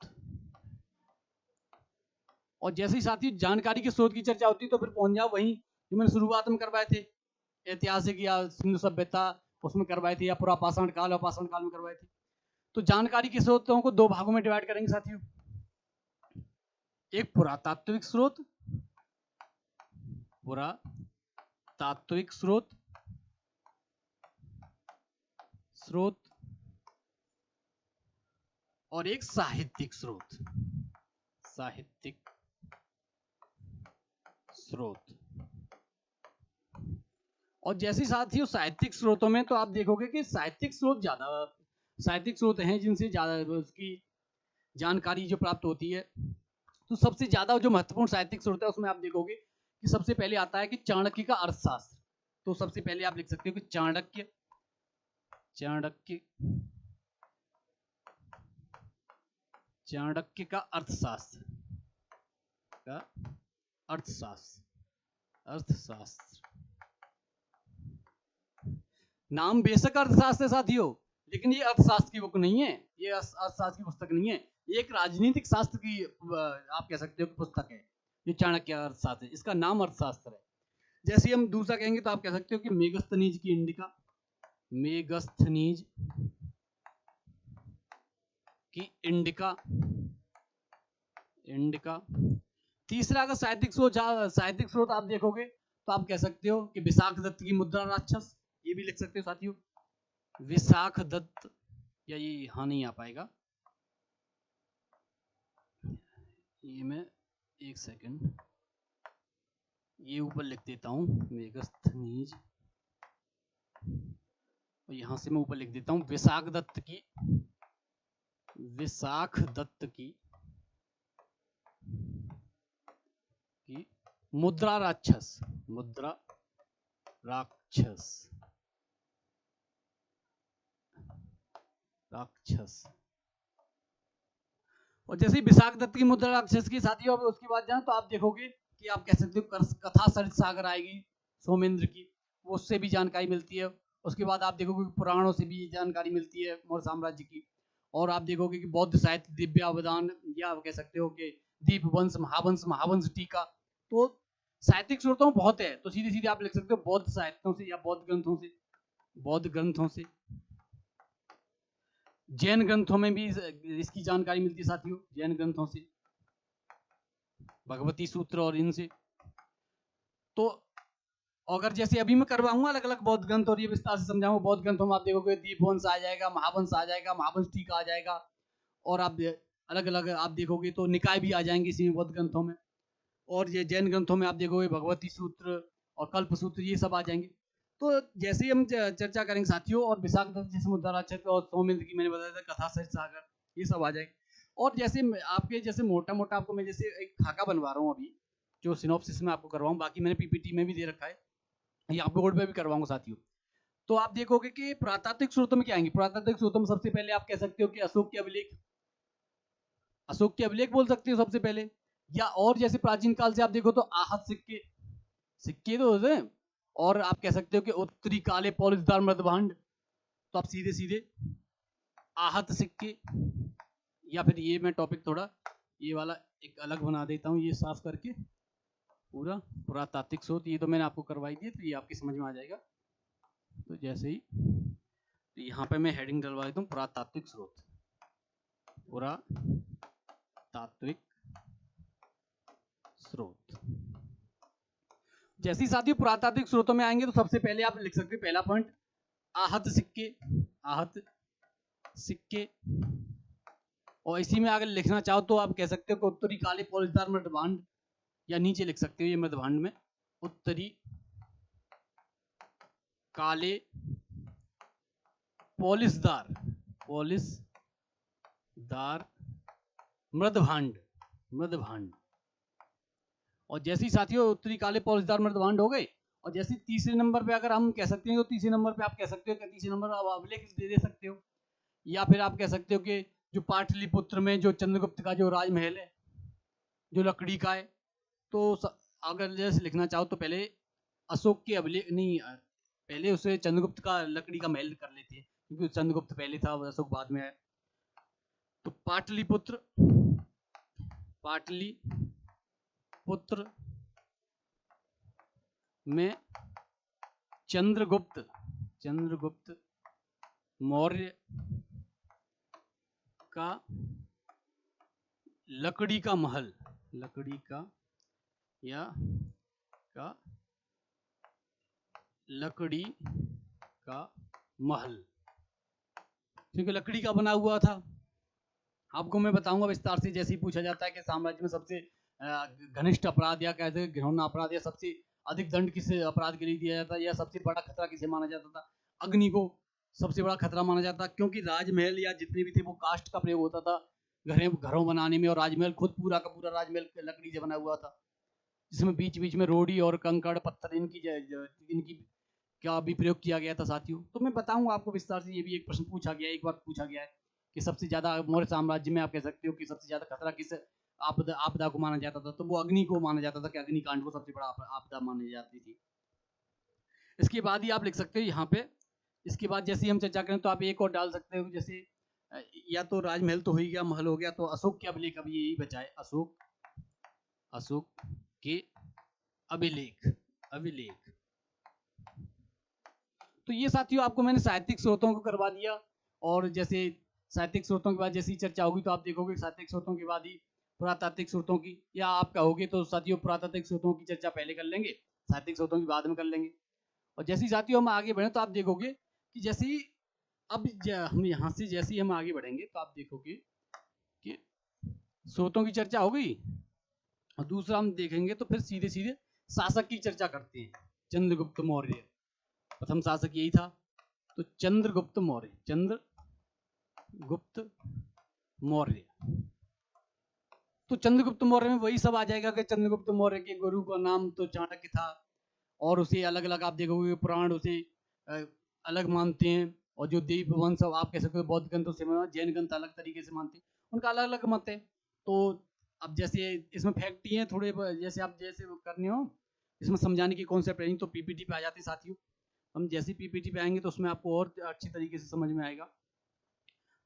और जैसे ही साथियों जानकारी के स्रोत की चर्चा होती है तो फिर पहुंच जाओ वहीं जो मैंने शुरुआत में करवाए थे, ऐतिहासिक या सिंधु सभ्यता उसमें करवाए थे, या पूरा पाषाण काल और पाषाण काल में करवाए थे। तो जानकारी के स्रोतों को 2 भागों में डिवाइड करेंगे साथियों, एक पुरातात्विक स्रोत और एक साहित्यिक स्रोत। साहित्यिक स्रोत। और जैसे साथियों साहित्यिक स्रोतों में तो आप देखोगे कि साहित्यिक स्रोत हैं जिनसे ज्यादा उसकी जानकारी जो प्राप्त होती है। तो सबसे ज्यादा जो महत्वपूर्ण साहित्यिक स्रोत है उसमें आप देखोगे कि सबसे पहले आता है कि चाणक्य का अर्थशास्त्र। तो सबसे पहले आप लिख सकते हो कि चाणक्य का अर्थशास्त्र। नाम बेशक अर्थशास्त्र है साथियों, लेकिन ये अर्थशास्त्र की बुक नहीं है, ये अर्थशास्त्र की पुस्तक नहीं है, ये एक राजनीतिक शास्त्र की आप कह सकते हो पुस्तक है। ये चाणक्य अर्थशास्त्र है, इसका नाम अर्थशास्त्र है। जैसे हम दूसरा कहेंगे तो आप कह सकते हो कि मेगस्थनीज की इंडिका। तीसरा अगर साहित्यिक स्रोत आप देखोगे तो आप कह सकते हो कि विशाख दत्त की मुद्रा राक्षस, ये भी लिख सकते हो साथियों। विशाख दत्त, या ये यहाँ नहीं आ पाएगा, ये मैं एक सेकंड ये ऊपर लिख देता हूँ मेगस्थनीज, और यहां से मैं ऊपर लिख देता हूँ विशाख दत्त की मुद्रा राक्षस। और जैसे विशाख दत्त की मुद्रा राक्षस की साथियों अब उसकी बात जाए तो आप देखोगे कि आप कह सकते हो कथा सरित सागर आएगी सोमेंद्र की, वो उससे भी जानकारी मिलती है। उसके बाद आप देखोगे पुराणों से भी जानकारी मिलती है मौर्य साम्राज्य की। और आप देखोगे कि बौद्ध साहित्य दिव्यावदान, या आप कह सकते हो कि दीपवंश, महावंश टीका। तो साहित्यिक स्रोतों बहुत है, तो सीधे सीधे आप लिख सकते हो बौद्ध साहित्यों से या बौद्ध ग्रंथों से। जैन ग्रंथों में भी इसकी जानकारी मिलती है साथियों, जैन ग्रंथों से, भगवती सूत्र और इनसे। तो अगर जैसे अभी मैं करवाऊंगा अलग अलग बौद्ध ग्रंथ और ये विस्तार से समझाऊंगा, बौद्ध ग्रंथों में आप देखोगे दीपवंश आ जाएगा, महावंश आ जाएगा, महावंश टीका आ जाएगा, और आप अलग अलग आप देखोगे तो निकाय भी आ जाएंगे इसी बौद्ध ग्रंथों में। और ये जैन ग्रंथों में आप देखोगे भगवती सूत्र और कल्प सूत्र, ये सब आ जाएंगे। तो जैसे ही हम चर्चा करेंगे साथियों, और विशाख दत्त जैसे मुद्रा राक्षस और सोमेंद्र की मैंने बताया था कथा सरित सागर, ये सब आ जाएंगे। और जैसे आपके जैसे मोटा मोटा आपको मैं जैसे एक खाका बनवा रहा हूँ अभी, जो सिनॉप्सिस में आपको करवाऊँ, बाकी मैंने पीपीटी में भी दे रखा है, ये आप बोर्ड पे भी करवाऊंगा साथियों। तो आप देखोगे कि पुरातात्विक स्रोतों में क्या आएंगे। पुरातात्विक स्रोतों में सबसे पहले आप कह सकते हो कि अशोक के अभिलेख बोल सकते हो सबसे पहले। या और जैसे प्राचीन काल से आप देखो तो आहत सिक्के तो होते हैं। और आप कह सकते हो कि उत्तरी काले पॉलिशदार मृदभांड, तो आप सीधे सीधे आहत सिक्के, या फिर ये मैं टॉपिक थोड़ा ये वाला एक अलग बना देता हूँ, ये साफ करके पूरा पुरातात्विक स्रोत, ये तो मैंने आपको करवाई दी, तो ये आपकी समझ में आ जाएगा। तो जैसे ही तो यहाँ पे मैं हेडिंग डलवा देता हूँ पुरातात्विक स्रोत। जैसे ही साथियों पुरातात्विक स्रोतों में आएंगे तो सबसे पहले आप लिख सकते हैं पहला पॉइंट आहत सिक्के। और इसी में अगर लिखना चाहो तो आप कह सकते हो कि उत्तरी काले पॉलिशदार मृदभांड, या नीचे लिख सकते हो ये मृदभांड में उत्तरी काले पॉलिशदार मृदभांड। और जैसे ही साथियों उत्तरी काले पॉलिशदार मृदभांड हो गए, और जैसे तीसरे नंबर पे अगर हम कह सकते हैं तो तीसरे नंबर पे आप कह सकते हो कि तीसरे नंबर आप अभिलेख दे सकते हो। या फिर आप कह सकते हो कि जो पाटलिपुत्र में जो चंद्रगुप्त का जो राजमहल है जो लकड़ी का है, तो अगर जैसे लिखना चाहो तो पहले अशोक के अभिलेख नहीं, पहले उसे चंद्रगुप्त का लकड़ी का महल कर लेते हैं, क्योंकि चंद्रगुप्त पहले था, अशोक बाद में है। तो पाटलिपुत्र में चंद्रगुप्त मौर्य का लकड़ी का महल, क्योंकि लकड़ी का बना हुआ था। आपको मैं बताऊंगा विस्तार से, जैसे ही पूछा जाता है कि साम्राज्य में सबसे घनिष्ठ अपराध या कहते हैं घिनौना अपराध या सबसे अधिक दंड किस अपराध के लिए दिया जाता है, या सबसे बड़ा खतरा किसे माना जाता था। अग्नि को सबसे बड़ा खतरा माना जाता, क्योंकि राजमहल या जितने भी थे वो काष्ठ का प्रयोग होता था घरों बनाने में, और राजमहल खुद पूरा का पूरा राजमहल लकड़ी से बना हुआ था, जिसमें बीच बीच में रोड़ी और कंकड़ पत्थर इनकी क्या भी प्रयोग किया गया था साथियों। तो मैं बताऊंगा आपको विस्तार से, ये भी एक प्रश्न पूछा गया है, एक बार पूछा गया है कि सबसे ज्यादा मौर्य साम्राज्य में आप कह सकते हो कि सबसे ज्यादा खतरा किस आपदा को माना जाता था, तो वो अग्नि को माना जाता था कि अग्निकांड को सबसे बड़ा आपदा मानी जाती थी। इसके बाद ही आप लिख सकते हो यहाँ पे, इसके बाद जैसे ही हम चर्चा करें तो आप एक और डाल सकते हो, जैसे या तो राजमहल तो हो ही गया, महल हो गया, तो अशोक के अभिलेख अभी यही बचा है, अशोक के अभिलेख अभिलेख। तो ये साथियों आपको मैंने साहित्यिक स्रोतों को करवा दिया, और जैसे साहित्यिक स्रोतों के बाद जैसी चर्चा होगी तो आप देखोगे साहित्यिक स्रोतों के बाद ही पुरातात्विक स्रोतों की, या आप कहोगे तो साथियों पुरातात्विक स्रोतों की चर्चा पहले कर लेंगे, साहित्यिक स्रोतों की बाद में कर लेंगे। और जैसे ही साथियों हम आगे बढ़े तो आप देखोगे कि जैसे ही अब हम यहाँ से जैसे ही हम आगे बढ़ेंगे तो आप देखोगे कि स्रोतों की चर्चा हो गई, और दूसरा हम देखेंगे तो फिर सीधे सीधे शासक की चर्चा करते हैं। चंद्रगुप्त मौर्य प्रथम शासक यही था, तो चंद्रगुप्त मौर्य। तो चंद्रगुप्त मौर्य में वही सब आ जाएगा कि चंद्रगुप्त मौर्य के गुरु का नाम तो चाणक्य था, और उसे अलग अलग आप देखोगे पुराण उसे अलग मानते हैं, और जो देव वंश आप कह सकते हो बौद्ध ग्रंथों से जैन ग्रंथ अलग तरीके से मानते हैं, उनका अलग अलग मत है। तो अब जैसे इसमें फैक्ट ही है थोड़े, जैसे आप जैसे करने हो इसमें समझाने की कॉन्सेप्ट है, तो पीपीटी पे आ जाते साथियों, हम जैसे पीपीटी पे आएंगे तो उसमें आपको और अच्छी तरीके से समझ में आएगा।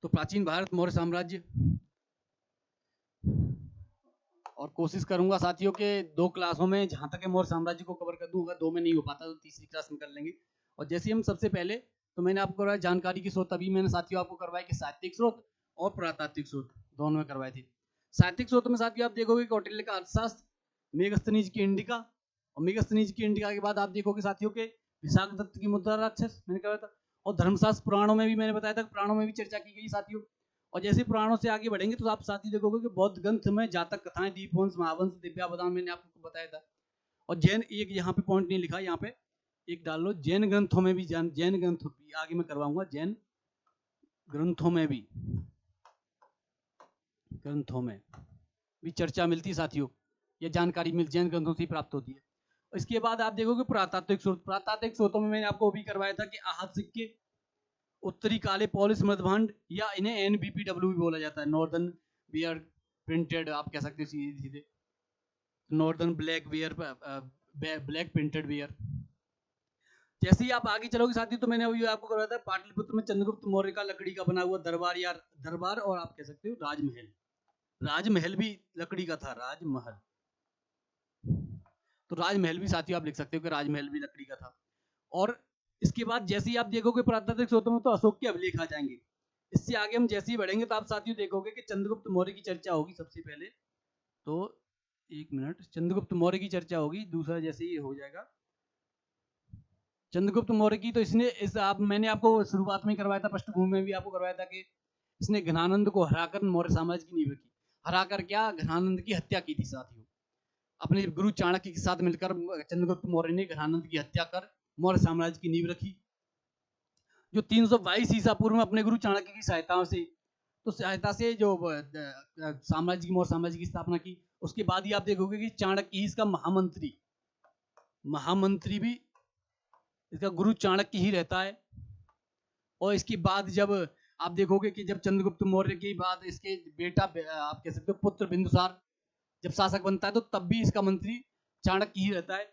तो प्राचीन भारत मौर्य साम्राज्य, और कोशिश करूंगा साथियों के 2 क्लासों में जहां तक मौर्य साम्राज्य को कवर कर दूं, अगर 2 में नहीं हो पाता तो तीसरी क्लास में कर लेंगे। और जैसे हम सबसे पहले तो मैंने आपको करवाया जानकारी के स्रोत, अभी मैंने साथियों आपको करवाया कि साहित्यिक स्रोत और पुरातात्विक स्रोत दोनों में करवाए थे। साहित्यिक स्रोत में साथियों आप देखोगे कौटिल्य का अर्थशास्त्र, मेगस्थनीज की इंडिका, और मेगस्थनीज की इंडिका के बाद आप देखोगे साथियों के विशाखदत्त की मुद्रा राक्षस मैंने कहा था, और धर्मशास्त्र पुराणों में भी मैंने बताया था, पुराणों में भी चर्चा की गई साथियों। और जैसे पुराणों से आगे बढ़ेंगे तो आप साथ ही देखोगे कि बौद्ध ग्रंथ में जातक कथाएं, दीपवंश, महावंश, दिव्यावदान मैंने आपको बताया था। और जैन, एक यहाँ पे पॉइंट नहीं लिखा, यहाँ पे एक डाल लो, जैन ग्रंथों में भी जैन ग्रंथ भी आगे मैं करवाऊंगा, जैन ग्रंथों में भी चर्चा मिलती साथियों, ये जानकारी मिल जैन ग्रंथों से प्राप्त होती है। इसके बाद आप देखोगे पुरातात्विक स्रोत, पुरातात्विक स्रोतों में मैंने आपको भी करवाया था कि आहत सिक्के, उत्तरी काले पॉलिश मृदभांड, या इन्हें एनबीपीडब्ल्यू भी बोला जाता है, नॉर्दर्न बियर प्रिंटेड आप कह सकते हो सीधे सीधे, नॉर्दर्न ब्लैक प्रिंटेड बियर। जैसे ही आप आगे चलोगे साथी तो मैंने अभी आपको करवाया था पाटलिपुत्र में चंद्रगुप्त मौर्य का लकड़ी का बना हुआ दरबार, या दरबार और आप कह सकते हो राजमहल, राजमहल भी लकड़ी का था, राजमहल, तो राजमहल भी साथियों आप लिख सकते हो कि राजमहल भी लकड़ी का था। और इसके बाद जैसे ही आप देखोगे पुरातात्विक स्रोतों में तो अशोक के अभिलेख आ जाएंगे। इससे आगे हम जैसे ही बढ़ेंगे तो आप साथियों देखोगे कि चंद्रगुप्त मौर्य की चर्चा होगी सबसे पहले, तो एक मिनट, चंद्रगुप्त मौर्य की चर्चा होगी, दूसरा जैसे ही हो जाएगा चंद्रगुप्त मौर्य की, तो इसने मैंने आपको शुरुआत में करवाया था, पृष्ठभूमि में भी आपको करवाया था कि इसने घनानंद को हराकर मौर्य साम्राज्य की नींव रखी। हराकर क्या, घनानंद की हत्या की थी साथियों, अपने गुरु चाणक्य के साथ मिलकर चंद्रगुप्त मौर्य ने घनानंद की हत्या कर मौर्य साम्राज्य की नींव रखी, जो 322 ईसा पूर्व में अपने गुरु चाणक्य की सहायता से जो साम्राज्य की मौर्य साम्राज्य की स्थापना की। उसके बाद ही आप देखोगे कि चाणक्य ही इसका महामंत्री भी इसका गुरु चाणक्य ही रहता है। और इसके बाद जब आप देखोगे कि जब चंद्रगुप्त मौर्य के बाद इसके बेटा आप कह सकते हो पुत्र बिंदुसार जब शासक बनता है तो तब भी इसका मंत्री चाणक्य ही रहता है।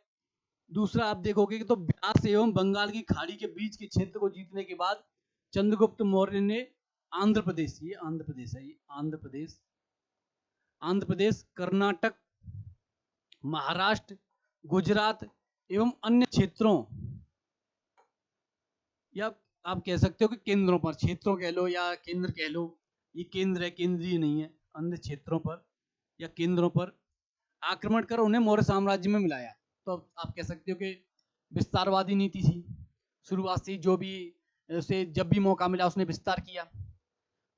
दूसरा आप देखोगे कि तो ब्यास एवं बंगाल की खाड़ी के बीच के क्षेत्र को जीतने के बाद चंद्रगुप्त मौर्य ने आंध्र प्रदेश, ये आंध्र प्रदेश है, ये आंध्र प्रदेश, कर्नाटक, महाराष्ट्र, गुजरात एवं अन्य क्षेत्रों, या आप कह सकते हो कि केंद्रों पर, क्षेत्रों कह लो या केंद्र कह लो, ये केंद्र है, केंद्रीय नहीं है, अन्य क्षेत्रों पर या केंद्रों पर आक्रमण कर उन्हें मौर्य साम्राज्य में मिलाया। तो आप कह सकते हो कि विस्तारवादी नीति थी, शुरुआत से जो भी उसे जब भी मौका मिला उसने विस्तार किया।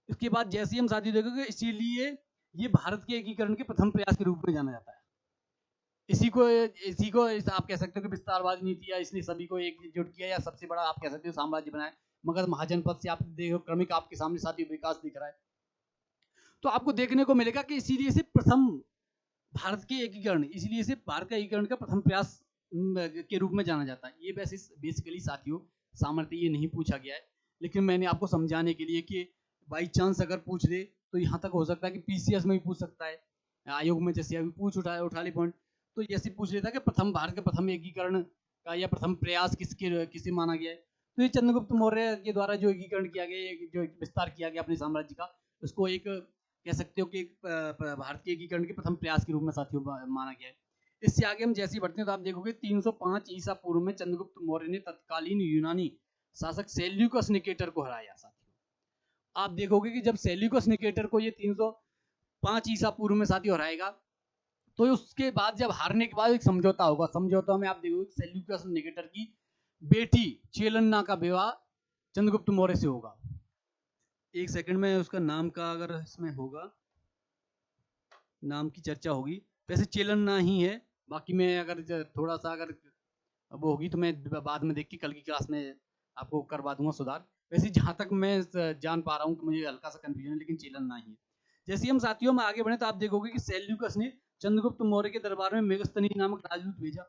इसके बाद जैसे ही हम साथियों देखोगे, इसीलिए ये भारत के एकीकरण के प्रथम प्रयास के रूप में जाना जाता है। इसी को आप कह सकते हो कि विस्तारवादी नीति, या इसने सभी को एकजुट किया, या सबसे बड़ा आप कह सकते हो साम्राज्य बनाया। मगध महाजनपद से आप देखो क्रमिक आपके सामने साथियों विकास दिख रहा है। तो आपको देखने को मिलेगा कि इसीलिए इसे प्रथम भारत के एकीकरण, इसलिए इसे भारत का एकीकरण का प्रथम प्रयास के रूप में जाना जाता है। ये वैसे बेसिकली साथियों सामर्थ्य ये नहीं पूछा गया है, लेकिन मैंने आपको समझाने के लिए कि बाई चांस अगर पूछ दे तो यहाँ तक हो सकता है कि पीसीएस में भी पूछ सकता है, आयोग में जैसे अभी उठा ले पॉइंट, तो जैसे पूछ लेता कि प्रथम भारत का प्रथम एकीकरण का या प्रथम प्रयास किसे माना गया है। तो ये चंद्रगुप्त मौर्य के द्वारा जो एकीकरण किया गया, जो विस्तार किया गया अपने साम्राज्य का, उसको एक कह सकते हो कि भारत के एकीकरण के प्रथम प्रयास के रूप में साथियों माना गया है। इससे आगे हम जैसे ही बढ़ते हैं तो आप देखोगे 305 ईसा पूर्व में चंद्रगुप्त मौर्य ने तत्कालीन यूनानी शासक सेल्यूकस निकेटर को हराया। साथियों आप देखोगे कि जब सेल्यूकस निकेटर को ये 305 ईसा पूर्व में साथियों हराएगा, तो उसके बाद जब हारने के बाद एक समझौता होगा। समझौता में आप देखोगे सेल्यूकस निकेटर की बेटी चेलन्ना का विवाह चंद्रगुप्त मौर्य से होगा। एक सेकंड में उसका नाम का अगर इसमें होगा, नाम की चर्चा होगी, वैसे चेलन्ना ही है, बाकी मैं अगर थोड़ा सा अगर वो होगी तो मैं बाद में देख के कल की क्लास में आपको करवा दूंगा सुधार। वैसे जहाँ तक मैं जान पा रहा हूँ कि मुझे हल्का सा कंफ्यूजन है, लेकिन चेलन्ना ही है। जैसे हम साथियों में आगे बढ़े तो आप देखोगे कि सेल्यूकस ने चंद्रगुप्त मौर्य के दरबार में मेगस्थनी नामक राजदूत भेजा,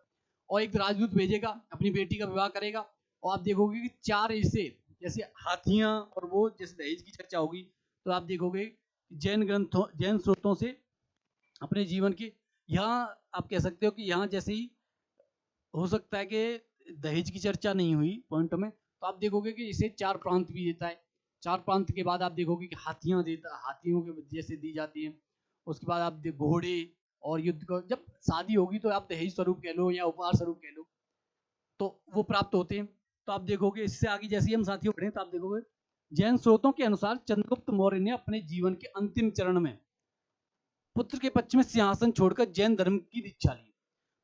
और एक राजदूत भेजेगा, अपनी बेटी का विवाह करेगा। और आप देखोगे कि 4 ऐसे जैसे हाथियां और वो जैसे दहेज की चर्चा होगी, तो आप देखोगे जैन स्रोतों से अपने जीवन के, यहाँ आप कह सकते हो कि यहाँ जैसे ही हो सकता है कि दहेज की चर्चा नहीं हुई पॉइंट में, तो आप देखोगे कि इसे 4 प्रांत भी देता है। 4 प्रांत के बाद आप देखोगे कि हाथियों के जैसे दी जाती है। उसके बाद आप घोड़े और युद्ध को, जब शादी होगी तो आप दहेज स्वरूप कह लो या उपहार स्वरूप कह लो, तो वो प्राप्त होते हैं। तो आप देखोगे इससे आगे जैसे ही हम साथियों बढ़े तो आप देखोगे जैन स्रोतों के अनुसार चंद्रगुप्त मौर्य ने अपने जीवन के अंतिम चरण में पुत्र के पक्ष में सिंहासन छोड़कर जैन धर्म की दीक्षा ली।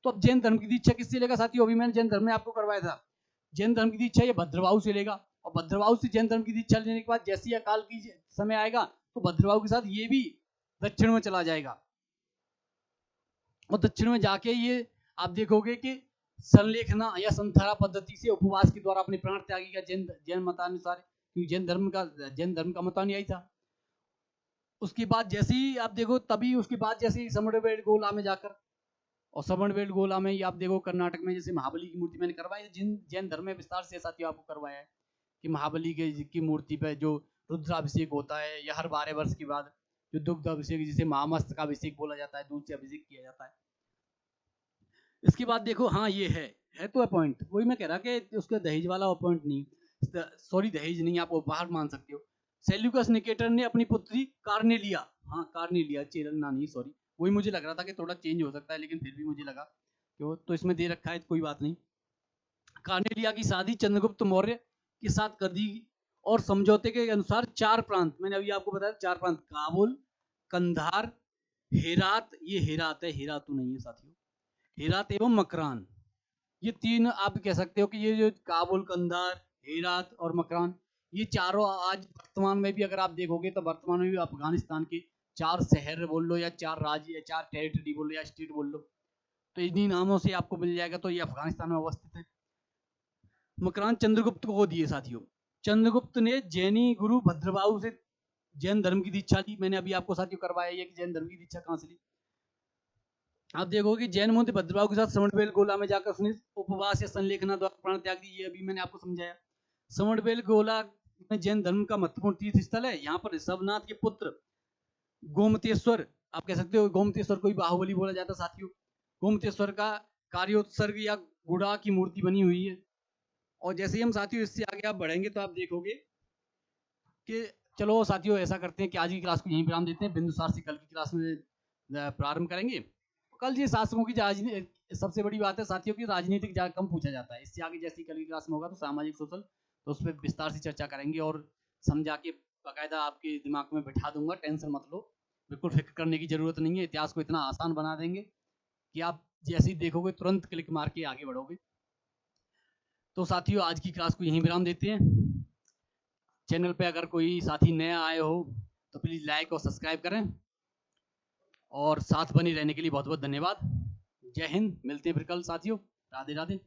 तो अब जैन धर्म की दीक्षा किससे लेगा साथियों? अभी मैंने जैन धर्म में आपको करवाया था। जैन धर्म की दीक्षा ये भद्रबाहु से लेगा, और भद्रबाहु से जैन धर्म की दीक्षा लेने के बाद जैसे ही अकाल की समय आएगा तो भद्रबाहु के साथ ये भी दक्षिण में चला जाएगा, और दक्षिण में जाके ये आप देखोगे कि संलेखना या संथारा पद्धति से उपवास के द्वारा अपने प्राण त्यागेगा जैन मतानुसार, क्योंकि जैन धर्म का मतानुयायी था। उसके बाद जैसे ही आप देखो, तभी उसके बाद जैसे ही समरवेल गोला में जाकर, और समरवेल गोला में आप देखो कर्नाटक में जैसे महाबली की मूर्ति मैंने करवाई, जैन धर्म में विस्तार से साथियों आपको करवाया है कि महाबली की मूर्ति पे जो रुद्राभिषेक होता है, या हर 12 वर्ष के बाद जो दुग्ध अभिषेक, जिसे महामस्त का अभिषेक बोला जाता है, दूध से अभिषेक किया जाता है। इसके बाद देखो, हाँ ये है तो पॉइंट वही मैं कह रहा कि उसका दहेज वाला पॉइंट नहीं, सॉरी दहेज नहीं, आप उपहार मान सकते हो। सेल्यूकस निकेटर ने अपनी पुत्री कार्नेलिया, हाँ कार्नेलिया, चेलन्ना नहीं, सॉरी, वही मुझे लग रहा था कि थोड़ा चेंज हो सकता है, लेकिन फिर भी मुझे लगा कि तो इसमें दे रखा है, कोई बात नहीं। कार्नेलिया की शादी चंद्रगुप्त मौर्य के साथ कर दी, और समझौते के अनुसार 4 प्रांत, मैंने अभी आपको बताया 4 प्रांत, काबुल, कंधार, हेरात, ये हेरात है, हेरातू नहीं है साथियों, हेरात एवं मकरान, ये 3 आप कह सकते हो कि ये जो काबुल, कंधार, हेरात और मकरान, ये चारों आज वर्तमान में भी अगर आप देखोगे तो वर्तमान में भी अफगानिस्तान के 4 शहर बोल लो, या 4 राज्य, या 4 टेरिटरी बोल लो, या स्टेट बोल लो, तो इन्हीं नामों से आपको मिल जाएगा। तो ये अफगानिस्तान में अवस्थित है। मकरान चंद्रगुप्त को दिए साथियों। चंद्रगुप्त ने जैनी गुरु भद्रबाहु से जैन धर्म की दीक्षा ली। मैंने अभी आपको साथियों करवाया है कि जैन धर्म की दीक्षा कहां से ली। आप देखोगे जैन मुनि भद्रबाहु के साथ समरवेल गोला में जाकर उसने उपवास या संलेखना द्वारा प्राण त्याग दी, ये अभी मैंने आपको समझाया। समरवेल गोला में जैन धर्म का महत्वपूर्ण तीर्थ स्थल है। यहाँ पर ऋषभनाथ के पुत्र गोमतेश्वर, आप कह सकते हो गोमतेश्वर को भी बाहुबली बोला जाता है साथियों। गोमतेश्वर का कार्योत्सर्ग या गुड़ा की मूर्ति बनी हुई है। और जैसे ही हम साथियों इससे आगे आप बढ़ेंगे तो आप देखोगे कि चलो साथियों ऐसा करते हैं कि आज की क्लास को यहीं विराम देते हैं, बिंदुसार से कल की क्लास में प्रारंभ करेंगे। कल ये शासकों की सबसे बड़ी बात है साथियों की, राजनीतिक ज्यादा कम पूछा जाता है। इससे आगे जैसे कल की क्लास में होगा तो सामाजिक सोशल, तो उस पर विस्तार से चर्चा करेंगे और समझा के बाकायदा आपके दिमाग में बैठा दूंगा। टेंशन मत लो, बिल्कुल फिक्र करने की जरूरत नहीं है। इतिहास को इतना आसान बना देंगे कि आप जैसे ही देखोगे तुरंत क्लिक मार के आगे बढ़ोगे। तो साथियों आज की क्लास को यहीं विराम देते हैं। चैनल पे अगर कोई साथी नया आए हो तो प्लीज़ लाइक और सब्सक्राइब करें, और साथ बने रहने के लिए बहुत बहुत धन्यवाद। जय हिंद, मिलते हैं फिर कल साथियों। राधे राधे।